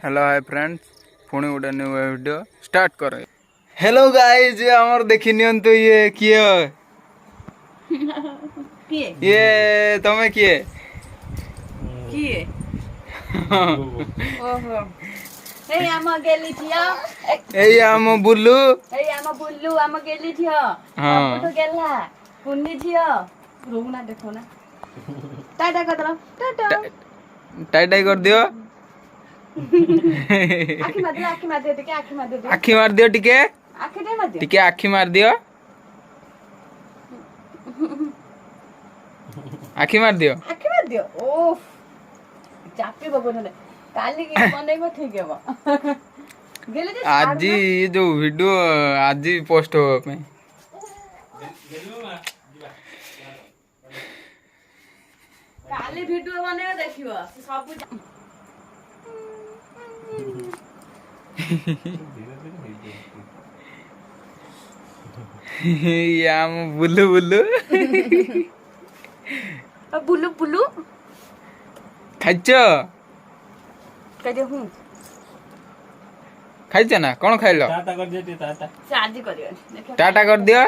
Hello hi friends पुणी गोटे new video start कर। हेलो गाइस हमर देखि नियंतु ये किए ये तमे किए किए ओहो ए आम गेली छिया ए आम बुल्लू आम गेली छिया हां तो गेला कुन्नी छिया रोना देखो ना टाटा कर दो टाटा टाई टाई कर दियो आखी मार दियो टिके आखी मार दियो टिके आखी दे मार दियो टिके आखी मार दियो आखी मार दियो ओफ चापी बबन ने काली की बनेबो ठीक हेबो गेले जे आज ये जो वीडियो आज पोस्ट हो पे काली वीडियो बनेबो देखिबो सब याम बुल्लू बुल्लू बुल्लू बुल्लू खाइचो कजे हूं खाइचो ना कौन खाइलो टाटा कर दियो टाटा चार्ज करियो देखो टाटा कर दियो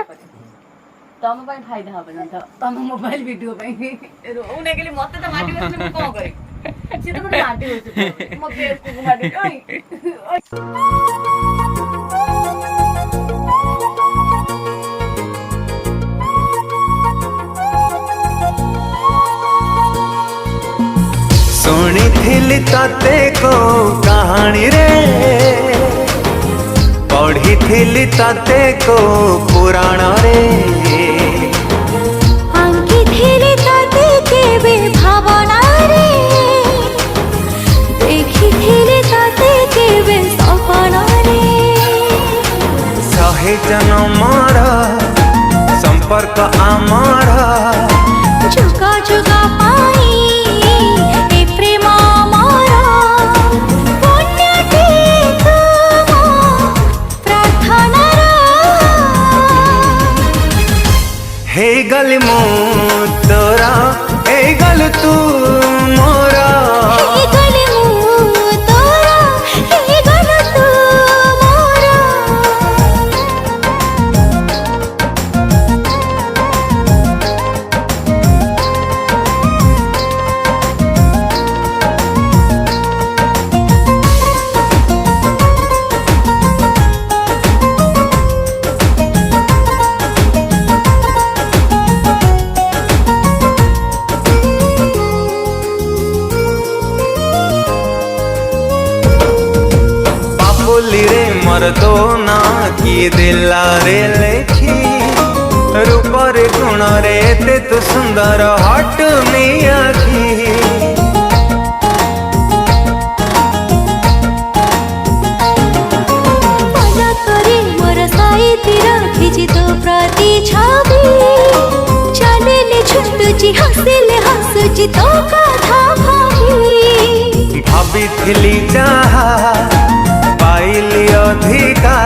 तम ପାଇଁ फायदा হবে না তো तम मोबाइल वीडियो ପାଇଁ रोने के लिए मते तो माटी बसने को कोन करे से तो मते माटी बसने मो बेस को माटी ओय सुनी थिली तते को कहानी रे पढ़ी थिली तते को पुराण रे आंकी थिली तते केबे भावना रे देखी थिली तते केबे सपना रे सहे जन्मर संपर्क आमर जुगा जुगा पाई ए प्रेम मोरा पुण्य के तुम प्रार्थना रा हे गल मो तोरा हे गल तू मोरा हे गल मु तोरा हे गल तू मोरा बाबुली रे मर दो ना किए दिला रे लेखी रूप रे गुण रे ते तू सुंदर हट में आखी मना करे मोर साईती रखिछि तो प्रति छवि चलेले छुटुछि हसिले हसुछि तो कथा भाभी भाभी थिली चाहा पाइली अधिका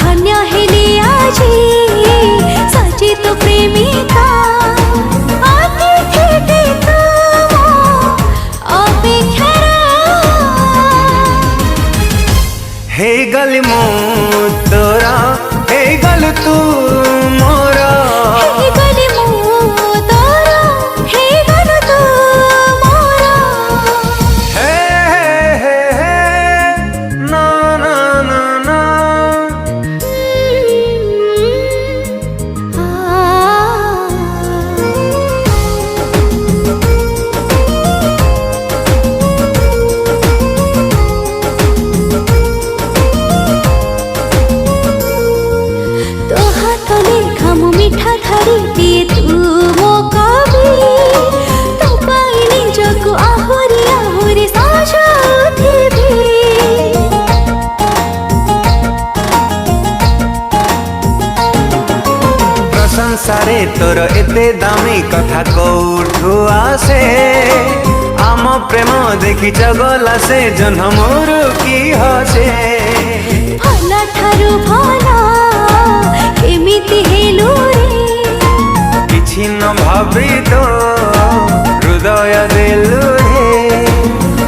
धन्य हेली आजी सची तो प्रेमिका आती थेटे तुम अपेक्षारा हे गल मो तोरा हे गल तू मोरा हे गली मु तोरा हे गल तू मोरा हे हे हे ना ना ना ना तो हाथले खामु मिठा थारी दिए तू मो कवि तो पाइली जगु आहुरी आहुरी साजाउथिबी प्रशंसारे तोर एते दामी कथा कोठु आसे आम प्रेम देखि जगला से जन्मरु की हसे भला ठारू भला केमिति हेलु रे किछि न भाबी तो हृदय देलु रे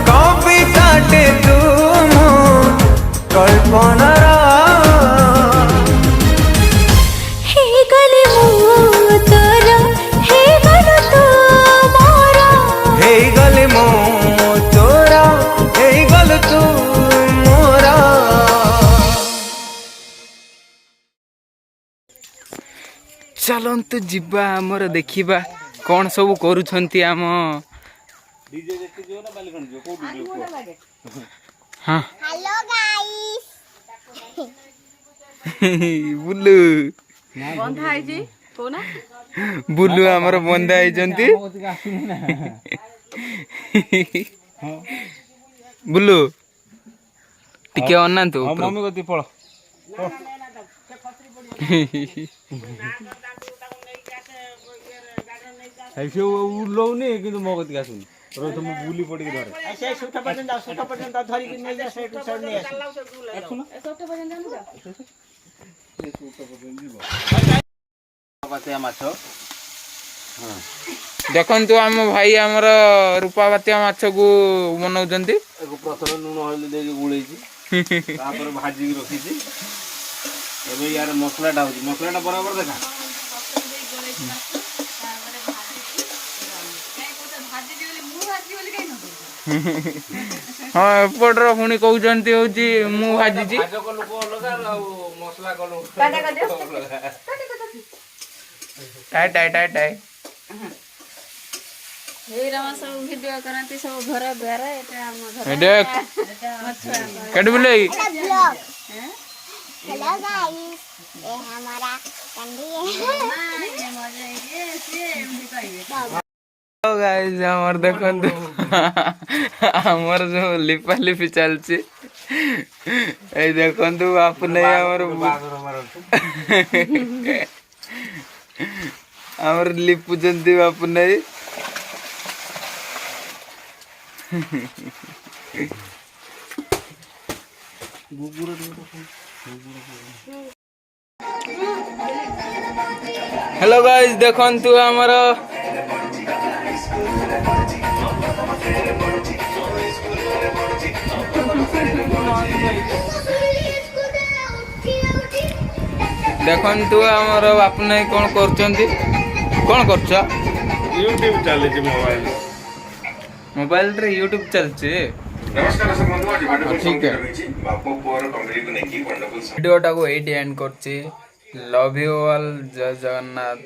कविता टे तू ଚାଲନ୍ତୁ ଯିବା ଆମର ଦେଖିବା କ'ଣ ସବୁ କରୁଛନ୍ତି ଆମ ହଁ हेलो गाइस ବୁଲୁ ବନ୍ଧା ହେଇଛି କହୁନା ବୁଲୁ ଆମର ବନ୍ଧା ହେଇଛନ୍ତି ବୁଲୁ ଟିକେ ଅନାନ୍ତୁ ମମି କତି ପଳ ଉଲଉନି କିନ୍ତୁ ମୋ କତିକି ଆସୁନି ରହ ମୁଁ ବୁଲି ପଡ଼ିକି ଧରେ ମାଛ ଦେଖନ୍ତୁ ଆମ ଭାଇ ଆମର ରୂପାବାତିଆ ମାଛକୁ ବନଉଛନ୍ତି ପ୍ରଥମେ ଲୁଣ ହଳଦୀ ଦେଇକି ଗୋଳେଇଛି ତାପରେ ଭାଜିକି ରଖିଛି ଏବେ ୟାର ମସଲାଟା ହଉଛି ମସଲାଟା ବରାବର ଦେଖା ହଁ ଏପଟର ପୁଣି କହୁଛନ୍ତି ହଉଛି ମୁଁ ଭାଜିଛି ଲୋକ ଅଲଗା ଆଉ ମସଲା କଲୁ ଟାଏ ଟାଏ ଟାଏ ଟାଏ ସବୁ ଭିଡିଓ କରନ୍ତି ସବୁ ଘର ଦ୍ୱାର ଏଟା ଆମ ଘର ଦେଖ କେଟେ ବୁଲେଇ ब्लॉग हेलो गाइस ये हमारा कंडी गाइस ଆମର ଦେଖନ୍ତୁ ଆମର ଯୋଉ ଲିପା ଲିପି ଚାଲିଛି ଏଇ ଦେଖନ୍ତୁ ବାପୁ ନେଇ ଆମର ଲିପୁଛନ୍ତି ବାପୁ ନେଇ हेलो गाइस देखंतु हमर देखंतु हमर बापू नै कोन करचंती कोन करछ यूट्यूब चले मोबाइल मोबाइल रे यूट्यूब चलছে ठीक है वीडियो टाको एट एंड करছি लव यू ऑल जय जगन्नाथ।